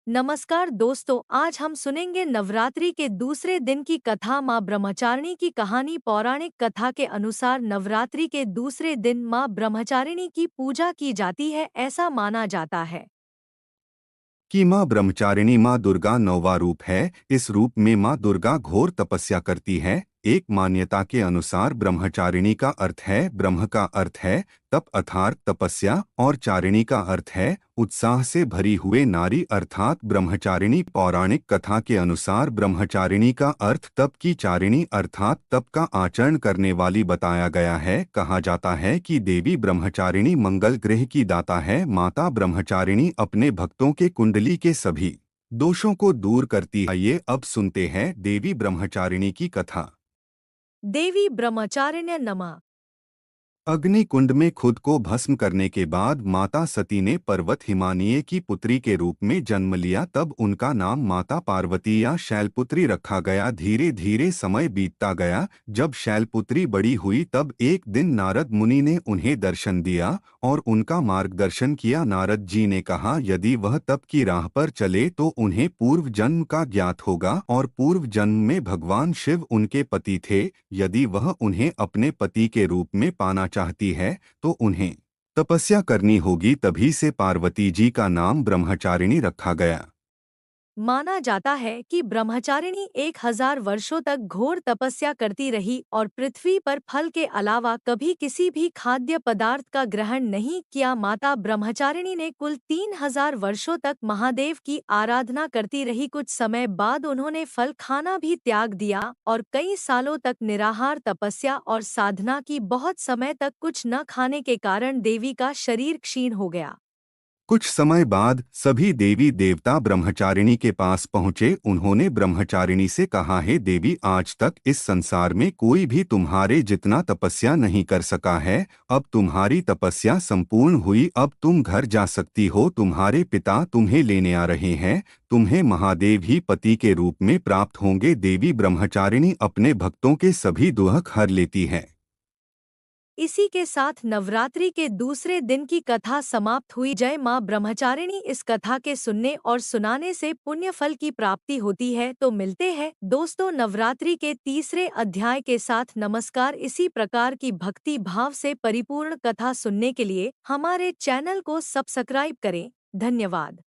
नमस्कार दोस्तों, आज हम सुनेंगे नवरात्रि के दूसरे दिन की कथा माँ ब्रह्मचारिणी की कहानी। पौराणिक कथा के अनुसार नवरात्रि के दूसरे दिन माँ ब्रह्मचारिणी की पूजा की जाती है। ऐसा माना जाता है कि माँ ब्रह्मचारिणी माँ दुर्गा नौवा रूप है। इस रूप में माँ दुर्गा घोर तपस्या करती है। एक मान्यता के अनुसार ब्रह्मचारिणी का अर्थ है ब्रह्म का अर्थ है तप अर्थात तपस्या और चारिणी का अर्थ है उत्साह से भरी हुए नारी अर्थात ब्रह्मचारिणी। पौराणिक कथा के अनुसार ब्रह्मचारिणी का अर्थ तप की चारिणी अर्थात तप का आचरण करने वाली बताया गया है। कहा जाता है कि देवी ब्रह्मचारिणी मंगल ग्रह की दाता है। माता ब्रह्मचारिणी अपने भक्तों के कुंडली के सभी दोषों को दूर करती है। ये अब सुनते हैं देवी ब्रह्मचारिणी की कथा। देवी ब्रह्मचारिण्य नमः। अग्नि कुंड में खुद को भस्म करने के बाद माता सती ने पर्वत हिमानीय की पुत्री के रूप में जन्म लिया। तब उनका नाम माता पार्वती या शैलपुत्री रखा गया। धीरे धीरे समय बीतता गया। जब शैलपुत्री बड़ी हुई तब एक दिन नारद मुनि ने उन्हें दर्शन दिया और उनका मार्गदर्शन किया। नारद जी ने कहा यदि वह तप की राह पर चले तो उन्हें पूर्व जन्म का ज्ञात होगा और पूर्व जन्म में भगवान शिव उनके पति थे। यदि वह उन्हें अपने पति के रूप में पाना चाहती है तो उन्हें तपस्या करनी होगी। तभी से पार्वती जी का नाम ब्रह्मचारिणी रखा गया। माना जाता है कि ब्रह्मचारिणी 1000 वर्षों तक घोर तपस्या करती रही और पृथ्वी पर फल के अलावा कभी किसी भी खाद्य पदार्थ का ग्रहण नहीं किया। माता ब्रह्मचारिणी ने कुल 3000 वर्षों तक महादेव की आराधना करती रही। कुछ समय बाद उन्होंने फल खाना भी त्याग दिया और कई सालों तक निराहार तपस्या और साधना की। बहुत समय तक कुछ न खाने के कारण देवी का शरीर क्षीण हो गया। कुछ समय बाद सभी देवी देवता ब्रह्मचारिणी के पास पहुँचे। उन्होंने ब्रह्मचारिणी से कहा है देवी आज तक इस संसार में कोई भी तुम्हारे जितना तपस्या नहीं कर सका है। अब तुम्हारी तपस्या संपूर्ण हुई। अब तुम घर जा सकती हो। तुम्हारे पिता तुम्हें लेने आ रहे हैं। तुम्हें महादेव ही पति के रूप में प्राप्त होंगे। देवी ब्रह्मचारिणी अपने भक्तों के सभी दुख हर लेती है। इसी के साथ नवरात्रि के दूसरे दिन की कथा समाप्त हुई। जय मां ब्रह्मचारिणी। इस कथा के सुनने और सुनाने से पुण्य फल की प्राप्ति होती है। तो मिलते हैं दोस्तों नवरात्रि के तीसरे अध्याय के साथ। नमस्कार। इसी प्रकार की भक्ति भाव से परिपूर्ण कथा सुनने के लिए हमारे चैनल को सब्सक्राइब करें। धन्यवाद।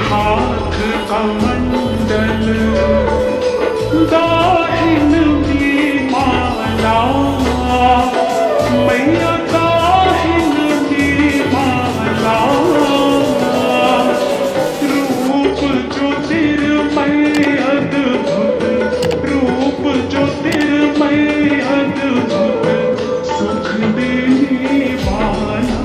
हाथ कमंडल दाहिनी माला मैया दाहिनी माला रूप जो तिरमय अद्भुत रूप जो तिरमय अद्भुत सुख देने वाला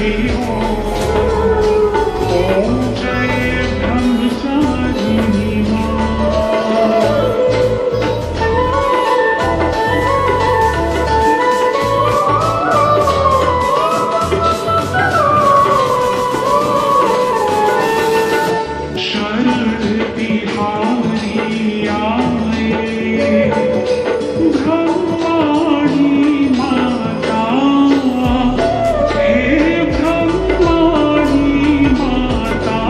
ही हो। ओम जय ब्रह्मचारिणी माँ। शरण बिहारी आए ब्रह्माणी माता। हे ब्रह्माणी माता,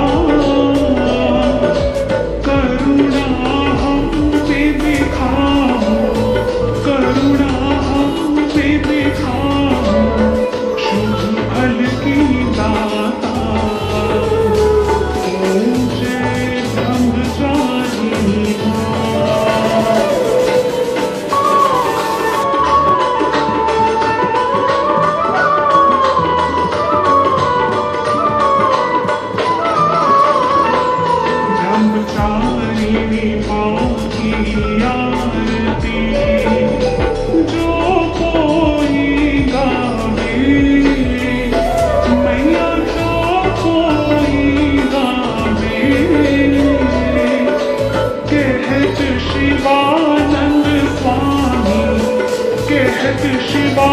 करुणा हम पे दिखाओ, करुणा हम पे दिखाओ, शुभ फल की दाता। ओम जय ब्रह्मचारिणी माँ। ब्रह्मचारिणी माँ की आरती जो कोई गावे, मैया जो कोई गावे, कहत शिवानंद स्वामी, कहत शिवा